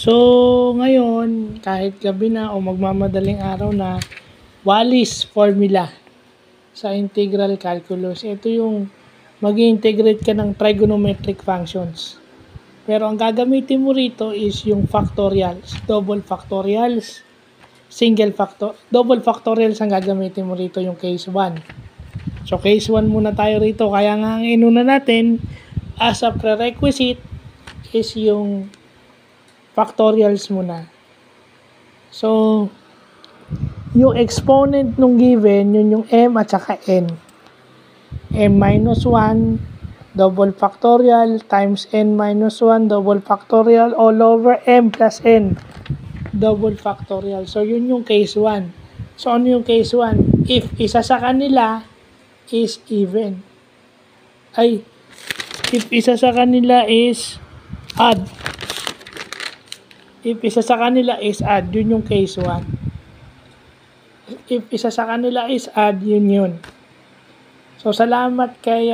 So, ngayon, kahit gabi na o magmamadaling araw na, Wallis formula sa integral calculus. Ito yung mag-integrate ka ng trigonometric functions. Pero ang gagamitin mo rito is yung factorials, double factorials, double factorials ang gagamitin mo rito yung case 1. So, case 1 muna tayo rito. Kaya nga ang inuna natin as a prerequisite is yung factorials muna. So, yung exponent nung given, yun yung m at saka n. m minus 1 double factorial times n minus 1 double factorial all over m plus n double factorial. So, yun yung case 1. So, ano yung case 1? If isa sa kanila is even. If isa sa kanila is odd. If isa sa kanila is odd, yun yung case 1. If isa sa kanila is odd, yun. So, salamat kay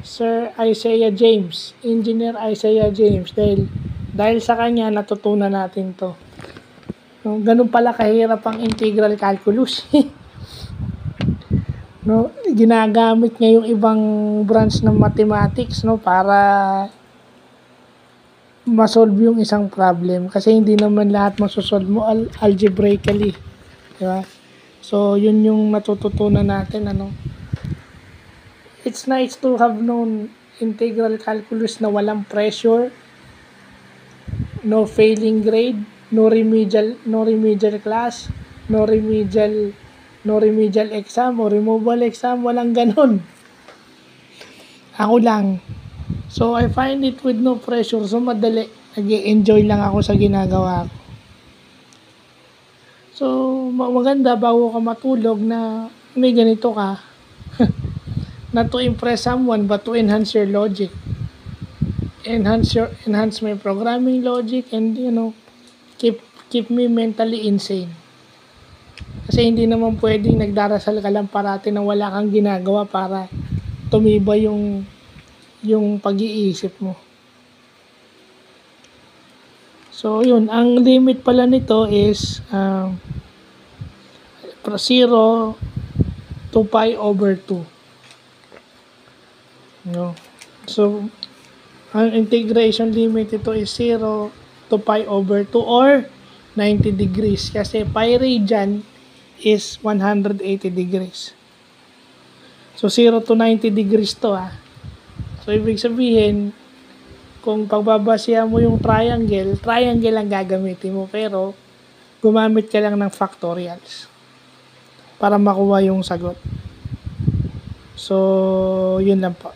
Sir Isaiah James, Engineer Isaiah James, dahil sa kanya natutunan natin to. No, ganun pala kahirap ang integral calculus. No, ginagamit niya yung ibang branch ng mathematics, no, para masolve yung isang problem kasi hindi naman lahat masosolve mo algebraically, di ba? So yun yung natututunan natin, It's nice to have known integral calculus na walang pressure, no failing grade, no remedial class, no remedial exam o removal exam, walang ganon. Ako lang. So, I find it with no pressure. So, madali. Nag-enjoy lang ako sa ginagawa ko. So, maganda bago ka matulog na may ganito ka. Not to impress someone, but to enhance your logic. Enhance my programming logic and, keep me mentally insane. Kasi hindi naman pwedeng nagdarasal ka lang parati na wala kang ginagawa para tumibay yung pag-iisip mo. So, yun. Ang limit pala nito is 0 to pi over 2. No? So, ang integration limit ito is 0 to pi over 2 or 90 degrees. Kasi pi radian is 180 degrees. So, 0 to 90 degrees to, So, ibig sabihin, kung pagbabasihan mo yung triangle ang gagamitin mo, pero gumamit ka lang ng factorials para makuha yung sagot. So, yun lang po.